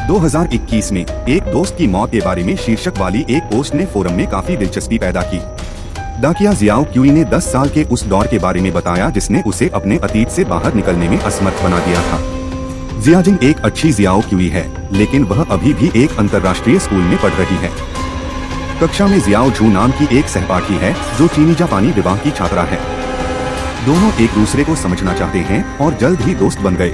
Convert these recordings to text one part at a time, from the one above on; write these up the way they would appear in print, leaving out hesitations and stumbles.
2021 में एक दोस्त की मौत के बारे में शीर्षक वाली एक पोस्ट ने फोरम में काफी दिलचस्पी पैदा की। दाकिया जियाओ क्यूई ने 10 साल के उस दौर के बारे में बताया जिसने उसे अपने अतीत से बाहर निकलने में असमर्थ बना दिया था। जियाजिंग एक अच्छी जियाओ क्यूई है, लेकिन वह अभी भी एक अंतर्राष्ट्रीय स्कूल में पढ़ रही है। कक्षा में जियाओ झू नाम की एक सहपाठी है जो चीनी जापानी विवाह की छात्रा है। दोनों एक दूसरे को समझना चाहते हैं और जल्द ही दोस्त बन गए।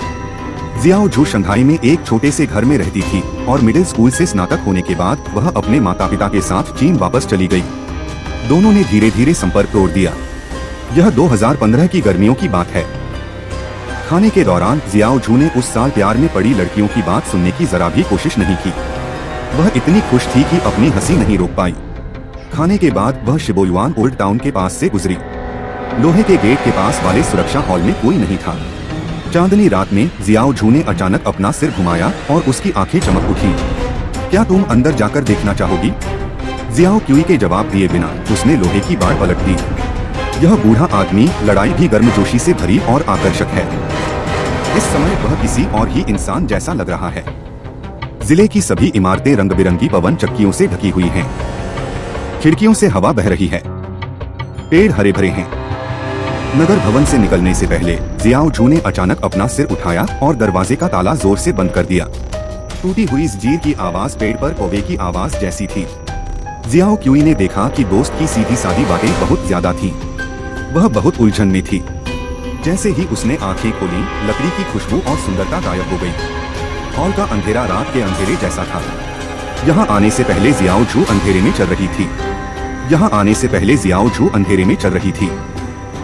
जियाओ झू शंघाई में एक छोटे से घर में रहती थी और मिडिल स्कूल से स्नातक होने के बाद वह अपने माता पिता के साथ चीन वापस चली गई। दोनों ने धीरे धीरे संपर्क तोड़ दिया। यह 2015 की गर्मियों की बात है। खाने के दौरान जियाओ झू ने उस साल प्यार में पड़ी लड़कियों की बात सुनने की जरा भी कोशिश नहीं की। वह इतनी खुश थी कि अपनी हंसी नहीं रोक पाई। खाने के बाद वह शिबोयुआन ओल्ड टाउन के पास से गुजरी। लोहे के गेट के पास वाले सुरक्षा हॉल में कोई नहीं था। चांदनी रात में जियाओ झू ने अचानक अपना सिर घुमाया और उसकी आंखें चमक उठी। क्या तुम अंदर जाकर देखना चाहोगी? जियाओ क्यूई के जवाब दिए बिना उसने लोहे की बाड़ पलट दी। यह बूढ़ा आदमी लड़ाई भी गर्मजोशी से भरी और आकर्षक है। इस समय वह किसी और ही इंसान जैसा लग रहा है। जिले की सभी इमारतें रंग बिरंगी पवन चक्कियों से ढकी हुई हैं। खिड़कियों से हवा बह रही है। पेड़ हरे भरे हैं। नगर भवन से निकलने से पहले जियाओ झू ने अचानक अपना सिर उठाया और दरवाजे का ताला जोर से बंद कर दिया। टूटी हुई जंजीर की आवाज पेड़ पर कौवे की आवाज जैसी थी। जियाओ क्यूई ने देखा कि दोस्त की सीधी सादी बातें बहुत ज्यादा थीं। वह बहुत उलझन में थी। जैसे ही उसने आंखें खोली, लकड़ी की खुशबू और सुंदरता गायब हो गई। हॉल का अंधेरा रात के अंधेरे जैसा था। यहाँ आने से पहले जियाओ झू अंधेरे में चल रही थी। यहाँ आने से पहले जियाओ झू अंधेरे में चल रही थी।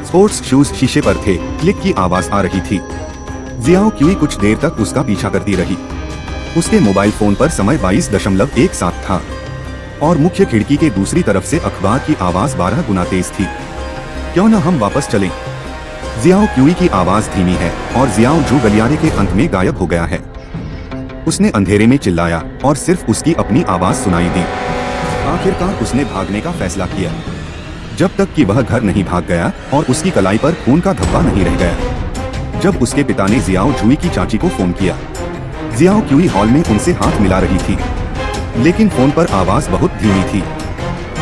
स्पोर्ट्स शूज शीशे पर थे। क्लिक की आवाज आ रही थी। जियाओ क्यूई कुछ देर तक उसका पीछा करती रही। उसके मोबाइल फोन पर समय 22.17 था और मुख्य खिड़की के दूसरी तरफ से अखबार की आवाज 12 गुना तेज थी। क्यों न हम वापस चलें? जियाओ क्यूई की आवाज धीमी है और जियाओ झू गलियारे के अंत में गायब हो गया है। उसने अंधेरे में चिल्लाया और सिर्फ उसकी अपनी आवाज सुनाई दी। आखिरकार उसने भागने का फैसला किया, जब तक कि वह घर नहीं भाग गया और उसकी कलाई पर खून का धब्बा नहीं रह गया। जब उसके पिता ने जियाओ झूई की चाची को फोन किया, जियाओ क्यूई हॉल में उनसे हाथ मिला रही थी, लेकिन फोन पर आवाज बहुत धीमी थी।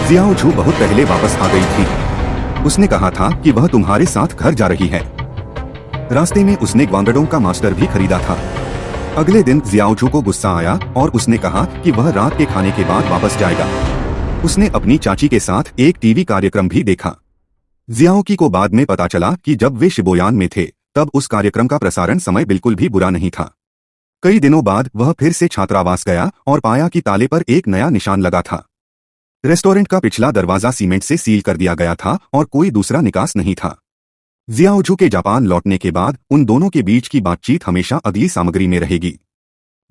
जियाओ झू बहुत पहले वापस आ गई थी। उसने कहा था कि वह तुम्हारे साथ घर जा रही है। रास्ते में उसने ग्वांगडोंग का मास्टर भी खरीदा था। अगले दिन जियाओ झू को गुस्सा आया और उसने कहा कि वह रात के खाने के बाद वापस जाएगा। उसने अपनी चाची के साथ एक टीवी कार्यक्रम भी देखा। जियाओ की को बाद में पता चला कि जब वे शिबोयान में थे तब उस कार्यक्रम का प्रसारण समय बिल्कुल भी बुरा नहीं था। कई दिनों बाद वह फिर से छात्रावास गया और पाया कि ताले पर एक नया निशान लगा था। रेस्टोरेंट का पिछला दरवाजा सीमेंट से सील कर दिया गया था और कोई दूसरा निकास नहीं था। जियाओ झू के जापान लौटने के बाद उन दोनों के बीच की बातचीत हमेशा अगली सामग्री में रहेगी।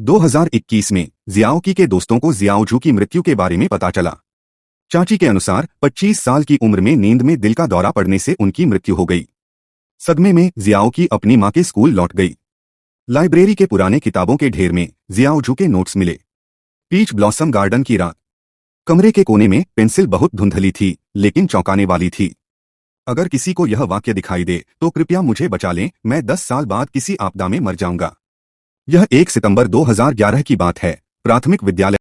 2021 में जियाओ की के दोस्तों को जियाओ झू की मृत्यु के बारे में पता चला। चाची के अनुसार 25 साल की उम्र में नींद में दिल का दौरा पड़ने से उनकी मृत्यु हो गई। सदमे में जियाओ की अपनी मां के स्कूल लौट गई। लाइब्रेरी के पुराने किताबों के ढेर में जियाओ झू के नोट्स मिले। पीच ब्लॉसम गार्डन की रात। कमरे के कोने में पेंसिल बहुत धुंधली थी, लेकिन चौंकाने वाली थी। अगर किसी को यह वाक्य दिखाई दे तो कृपया मुझे बचा लें, मैं 10 साल बाद किसी आपदा में मर जाऊंगा। यह 1 सितंबर 2011 की बात है। प्राथमिक विद्यालय